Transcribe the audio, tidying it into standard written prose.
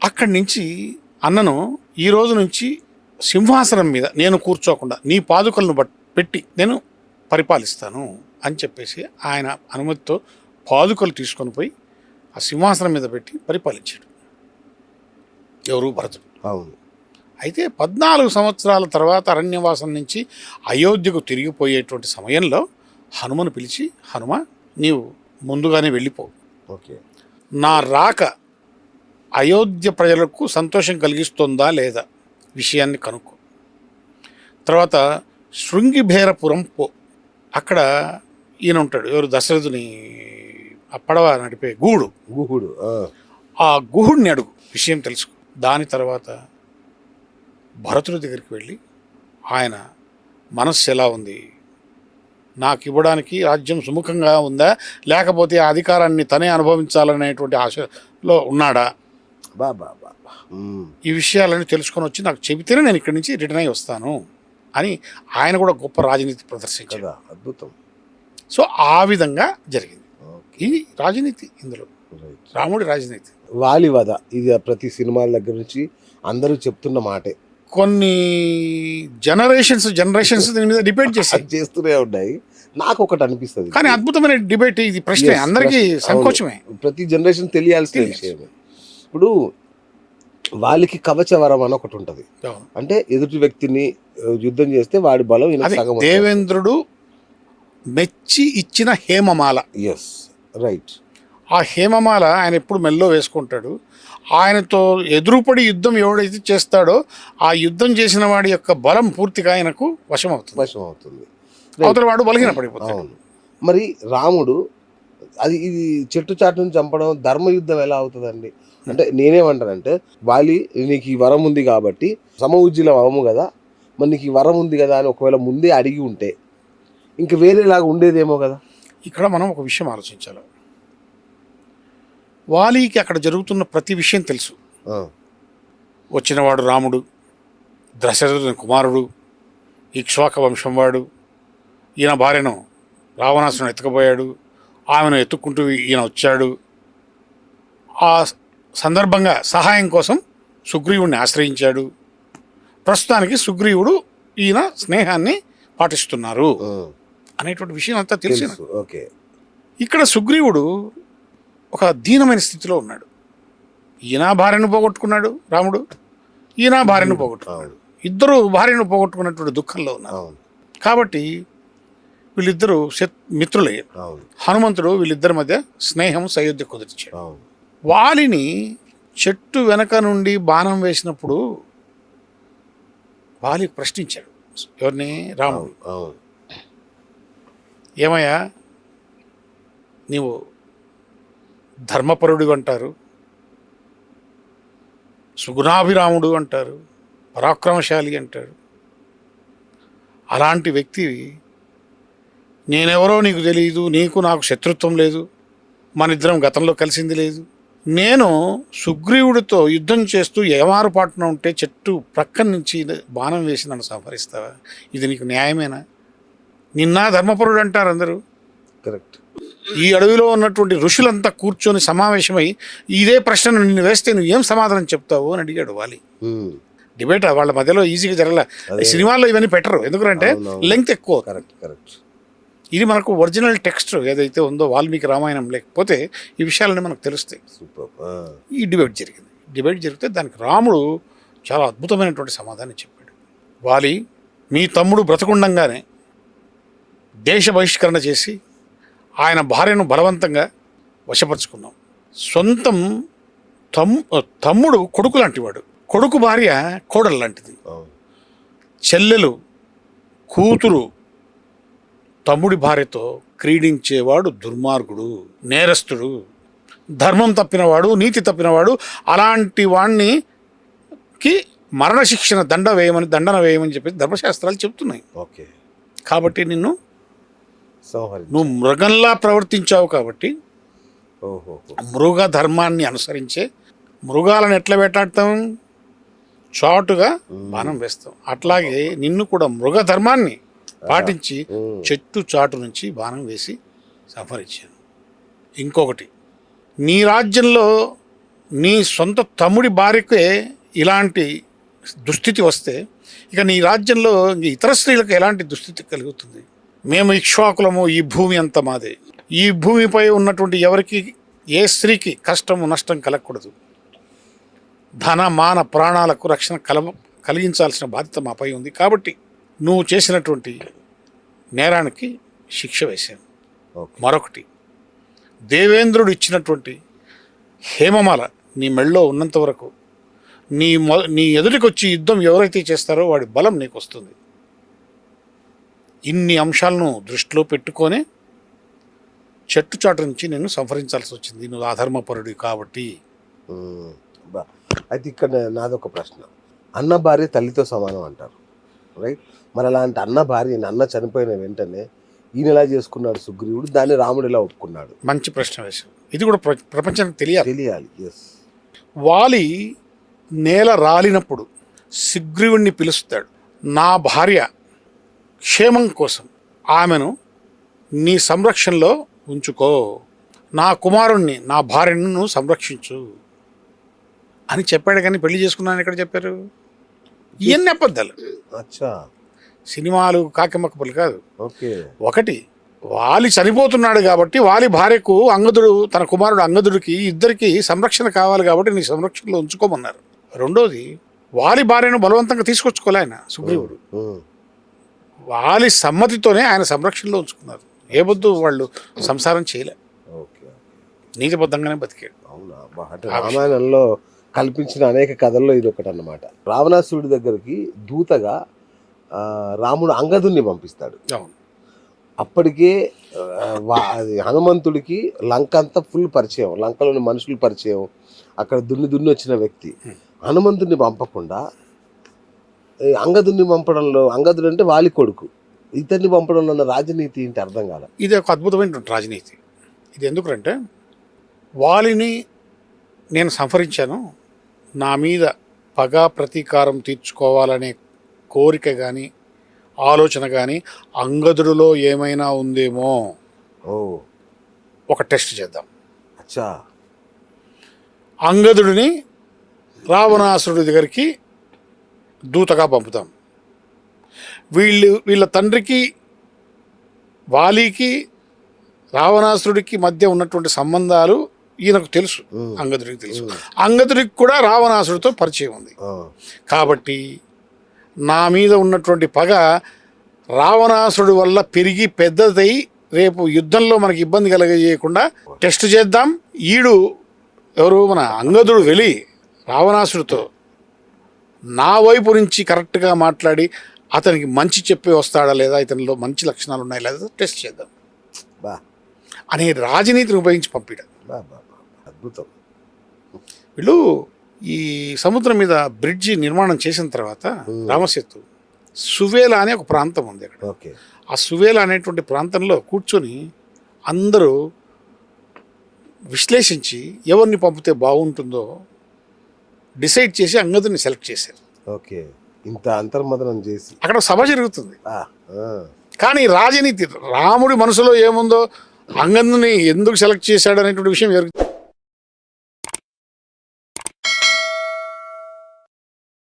అక్కడి నుంచి అన్నను ఈ రోజు నుంచి సింహాసనం మీద నేను కూర్చోకుండా నీ పాదుకలను పెట్టి నేను పరిపాలిస్తాను అని చెప్పేసి ఆయన అనుమతితో పాదుకలు తీసుకొని పోయి ఆ సింహాసనం మీద పెట్టి పరిపాలించాడు. ఎవరు? భరతుడు. అవును. అయితే 14 సంవత్సరాల తర్వాత అరణ్యవాసం నుంచి అయోధ్యకు తిరిగిపోయేటువంటి సమయంలో హనుమను పిలిచి, హనుమ నీవు ముందుగానే వెళ్ళిపో, ఓకే, నా రాక అయోధ్య ప్రజలకు సంతోషం కలిగిస్తుందా లేదా విషయాన్ని కనుక్కో. తర్వాత శృంగిభేరపురం పో, అక్కడ ఈయన ఉంటాడు, ఎవరు? దశరథుని ఆ పడవ నడిపే గుహుడు. ఆ గుహుడిని అడుగు, విషయం తెలుసుకో. దాని తర్వాత భరతుడి దగ్గరికి వెళ్ళి ఆయన మనస్సు ఎలా ఉంది, నాకు ఇవ్వడానికి రాజ్యం సుముఖంగా ఉందా, లేకపోతే ఆ అధికారాన్ని తనే అనుభవించాలనేటువంటి ఆశలో ఉన్నాడా, ఈ విషయాలన్నీ తెలుసుకొని వచ్చి నాకు చెబితేనే నేను ఇక్కడి నుంచి రిటర్న్ అయ్యి వస్తాను అని ఆయన కూడా గొప్ప రాజనీతి ప్రదర్శించాడు. అద్భుతం. సో ఆ విధంగా జరిగింది. ఇది రాజనీతి, ఇందులో రాముడి రాజనీతి. వాలి వధ ఇది ప్రతి సినిమాల దగ్గర నుంచి అందరూ చెప్తున్న మాటే. కొన్ని జనరేషన్స్ దీని మీద డిబేట్ చేస్తూనే ఉన్నాయి. నాకు ఒకటి అనిపిస్తుంది, కానీ అద్భుతమైన డిబేట్ ఇది. ప్రశ్న అందరికీ సంకోచమే, ప్రతి జనరేషన్ తెలియాల్సిన విషయమే. ఇప్పుడు వాళ్ళకి కవచవరం అని ఒకటి ఉంటది, అంటే ఎదుటి వ్యక్తిని యుద్ధం చేస్తే వాడి బలం సగం. దేవేంద్రుడు మెచ్చి ఇచ్చిన హేమమాల. Yes, right. ఆ హేమమాల ఆయన ఎప్పుడు మెల్లో వేసుకుంటాడు. ఆయనతో ఎదురుపడి యుద్ధం ఎవడైతే చేస్తాడో ఆ యుద్ధం చేసిన వాడి యొక్క బలం పూర్తిగా ఆయనకు వశం అవుతుంది. అవతల వాడు బలహీన పడిపోతాడు. మరి రాముడు ఇది చెట్టు చాటును చంపడం ధర్మయుద్ధం ఎలా అవుతుందండి? అంటే నేనేమంటానంటే, వాలి నీకు ఈ వరం ఉంది కాబట్టి, సమఉజ్జీల వరము కదా, మరి నీకు ఈ వరం ఉంది కదా అని ఒకవేళ ముందే అడిగి ఉంటే ఇంక వేరేలాగా ఉండేదేమో కదా. ఇక్కడ మనం ఒక విషయం ఆలోచించాలి. వాలికి అక్కడ జరుగుతున్న ప్రతి విషయం తెలుసు. వచ్చినవాడు రాముడు, దశరథుని కుమారుడు, ఇక్ష్వాక వంశం వాడు, ఈయన భార్యను రావణాసురుని ఎత్తుకుపోయాడు, ఆమెను ఎత్తుక్కుంటూ ఈయన వచ్చాడు. ఆ సందర్భంగా సహాయం కోసం సుగ్రీవుడిని ఆశ్రయించాడు. ప్రస్తుతానికి సుగ్రీవుడు ఈయన స్నేహాన్ని పాటిస్తున్నారు అనేటువంటి విషయం అంతా తెలిసి, ఇక్కడ సుగ్రీవుడు ఒక దీనమైన స్థితిలో ఉన్నాడు. ఈయన భార్యను పోగొట్టుకున్నాడు రాముడు, ఈయన భార్యను పోగొట్టుకున్నాడు. ఇద్దరు భార్యను పోగొట్టుకున్నటువంటి దుఃఖంలో ఉన్నారు. కాబట్టి వీళ్ళిద్దరూ మిత్రులయ్యారు. హనుమంతుడు వీళ్ళిద్దరి మధ్య స్నేహం సయోధ్య కుదిర్చాడు. వాలిని చెట్టు వెనక నుండి బాణం వేసినప్పుడు వాలి ప్రశ్నించాడు, ఎవరిని? రాముడు. ఏమయ్యా, నీవు ధర్మపరుడు అంటారు, సుగుణాభిరాముడు అంటారు, పరాక్రమశాలి అంటారు. అలాంటి వ్యక్తి నేనెవరో నీకు తెలియదు, నీకు నాకు శత్రుత్వం లేదు, మన ఇద్దరం గతంలో కలిసింది లేదు. నేను సుగ్రీవుడితో యుద్ధం చేస్తూ ఏమారుపాటున ఉంటే చెట్టు ప్రక్కన నుంచి బాణం వేసి నన్ను సంహరిస్తావా? ఇది నీకు న్యాయమేనా? నిన్న ధర్మపరుడు అంటారు అందరూ. కరెక్ట్. ఈ అడవిలో ఉన్నటువంటి ఋషులంతా కూర్చొని సమావేశమై ఇదే ప్రశ్నను నిన్ను వేస్తే నువ్వు ఏం సమాధానం చెప్తావు అని అడిగాడు వాలి. డిబేట్ వాళ్ళ మధ్యలో ఈజీగా జరగల. సినిమాల్లో ఇవన్నీ పెట్టరు, ఎందుకంటే లెంగ్త్ ఎక్కువ. కరెక్ట్. ఇది మనకు ఒరిజినల్ టెక్స్ట్ ఏదైతే ఉందో వాల్మీకి రామాయణం, లేకపోతే ఈ విషయాలన్నీ మనకు తెలుస్తాయి. ఈ డిబేట్ జరిగితే దానికి రాముడు చాలా అద్భుతమైనటువంటి సమాధానం చెప్పాడు. వాలి, మీ తమ్ముడు బ్రతకుండంగానే దేశ బహిష్కరణ చేసి ఆయన భార్యను బలవంతంగా వశపరుచుకున్నాం. సొంతం తమ్ముడు కొడుకు లాంటివాడు, కొడుకు భార్య కోడలు లాంటిది, చెల్లెలు కూతురు తమ్ముడి భార్యతో క్రీడించేవాడు దుర్మార్గుడు, నేరస్తుడు, ధర్మం తప్పినవాడు, నీతి తప్పినవాడు. అలాంటి వాణ్ణికి మరణశిక్షణ దండన వేయమని చెప్పి ధర్మశాస్త్రాలు చెప్తున్నాయి. కాబట్టి నువ్వు మృగంలా ప్రవర్తించావు కాబట్టి మృగ ధర్మాన్ని అనుసరించే మృగాలను ఎట్లా వేటాడతాం? చాటుగా బాణం వేస్తాం. అట్లాగే నిన్ను కూడా మృగ ధర్మాన్ని పాటించి చెట్టు చాటు నుంచి బాణం వేసి సంహరించాను. ఇంకొకటి, నీ రాజ్యంలో నీ సొంత తమ్ముడి భార్యకే ఇలాంటి దుస్థితి వస్తే ఇక నీ రాజ్యంలో ఇతర స్త్రీలకు ఎలాంటి దుస్థితి కలుగుతుంది? మేము ఇక్ష్వాకులము, ఈ భూమి అంత మాదే, ఈ భూమిపై ఉన్నటువంటి ఎవరికి ఏ స్త్రీకి కష్టము నష్టం కలగకూడదు, ధన మాన ప్రాణాలకు రక్షణ కలిగించాల్సిన బాధ్యత మాపై ఉంది. కాబట్టి నువ్వు చేసినటువంటి నేరానికి శిక్ష వేశాను. మరొకటి, దేవేంద్రుడు ఇచ్చినటువంటి హేమమాల నీ మెళ్ళో ఉన్నంత వరకు నీ ఎదుటికి వచ్చి యుద్ధం ఎవరైతే చేస్తారో వాడి బలం నీకు వస్తుంది. ఇన్ని అంశాలను దృష్టిలో పెట్టుకొని చెట్టుచాటు నుంచి నేను సంహరించాల్సి వచ్చింది, నువ్వు అధర్మపరుడు కాబట్టి. అయితే ఇక్కడ నాదొక ప్రశ్న. అన్న భార్య తల్లితో సమానం అంటారు, రైట్? మరి అలాంటి అన్న భార్యని అన్న చనిపోయిన వెంటనే ఈయన ఎలా చేసుకున్నాడు సుగ్రీవుడు, దాన్ని రాముడు ఎలా ఒప్పుకున్నాడు? మంచి ప్రశ్న వేశావు. ఇది కూడా ప్రపంచానికి తెలియాలి. ఎస్. వాలి నేల రాలినప్పుడు సుగ్రీవుణ్ణి పిలుస్తాడు, నా భార్య క్షేమం కోసం ఆమెను నీ సంరక్షణలో ఉంచుకో, నా కుమారుణ్ణి నా భార్యను సంరక్షించు అని చెప్పాడు. కానీ పెళ్లి చేసుకున్నాను ఎక్కడ చెప్పారు? ఇవన్నీ అబద్ధాలు. అచ్చా, సినిమాలు కాకిమక్కపులు కాదు. ఓకే. ఒకటి, వాలి చనిపోతున్నాడు కాబట్టి వాలి భార్యకు అంగదుడు, తన కుమారుడు అంగదుడికి ఇద్దరికి సంరక్షణ కావాలి కాబట్టి నీ సంరక్షణలో ఉంచుకోమన్నారు. రెండోది, వాలి భార్యను బలవంతంగా తీసుకొచ్చుకోలే ఆయన సుగ్రీవుడు, వాలి సమ్మతితోనే ఆయన సంరక్షణలో ఉంచుకున్నారు. ఏ బొద్దు వాళ్ళు సంసారం చేయలే, నీతిబద్ధంగానే బతికాడు. అవునా? రామాయణంలో కల్పించిన అనేక కథల్లో ఇది ఒకటి అన్నమాట. రావణాసురుడి దగ్గరికి దూతగా రాముడు అంగదుని పంపిస్తాడు. అవును. అప్పటికే హనుమంతుడికి లంక అంతా ఫుల్ పరిచయం, లంకలోని మనుషులు పరిచయం, అక్కడ దున్ని వచ్చిన వ్యక్తి. హనుమంతుడిని పంపకుండా అంగదుని పంపడంలో, అంగదుడు అంటే వాలి కొడుకు, ఇతన్ని పంపడంలో ఉన్న రాజనీతి ఏంటి అర్థం కాల. ఇది ఒక అద్భుతమైన రాజనీతి. ఇది ఎందుకంటే వాలిని నేను సంహరించాను, నా మీద పగా ప్రతీకారం తీర్చుకోవాలనే కోరిక కానీ ఆలోచన కానీ అంగదుడిలో ఏమైనా ఉందేమో, ఒక టెస్ట్ చేద్దాం. అచ్చా. అంగదుడిని రావణాసురుడి దగ్గరికి దూతగా పంపుతాం. వీళ్ళ తండ్రికి వాలికి రావణాసురుడికి మధ్య ఉన్నటువంటి సంబంధాలు ఈయనకు తెలుసు, అంగదుడికి తెలుసు. అంగదుడికి కూడా రావణాసుడితో పరిచయం ఉంది. కాబట్టి నా మీద ఉన్నటువంటి పగ రావణాసురుడి వల్ల పెరిగి పెద్దదై రేపు యుద్ధంలో మనకి ఇబ్బంది కలగజేయకుండా టెస్ట్ చేద్దాం. ఈడు ఎవరు, మన అంగదుడు వెళ్ళి రావణాసుడితో నా వైపు నుంచి కరెక్ట్గా మాట్లాడి అతనికి మంచి చెప్పి వస్తాడా లేదా, ఇతనిలో మంచి లక్షణాలు ఉన్నాయా లేదా టెస్ట్ చేద్దాం అనే రాజనీతిని ఉపయోగించి పంపిడ. అద్భుతం. వీళ్ళు ఈ సముద్రం మీద బ్రిడ్జి నిర్మాణం చేసిన తర్వాత రామసేతు, సువేల అనే ఒక ప్రాంతం ఉంది అక్కడ. ఆ సువేల అనేటువంటి ప్రాంతంలో కూర్చొని అందరూ విశ్లేషించి ఎవరిని పంపితే బాగుంటుందో డిసైడ్ చేసి అంగదుని సెలెక్ట్ చేశారు. ఓకే. ఇంత అంతర్మదనం చేసి అక్కడ సభ జరుగుతుంది. కానీ రాజనీతి, రాముడి మనసులో ఏముందో, అంగదుని ఎందుకు సెలెక్ట్ చేశాడు అనేటువంటి విషయం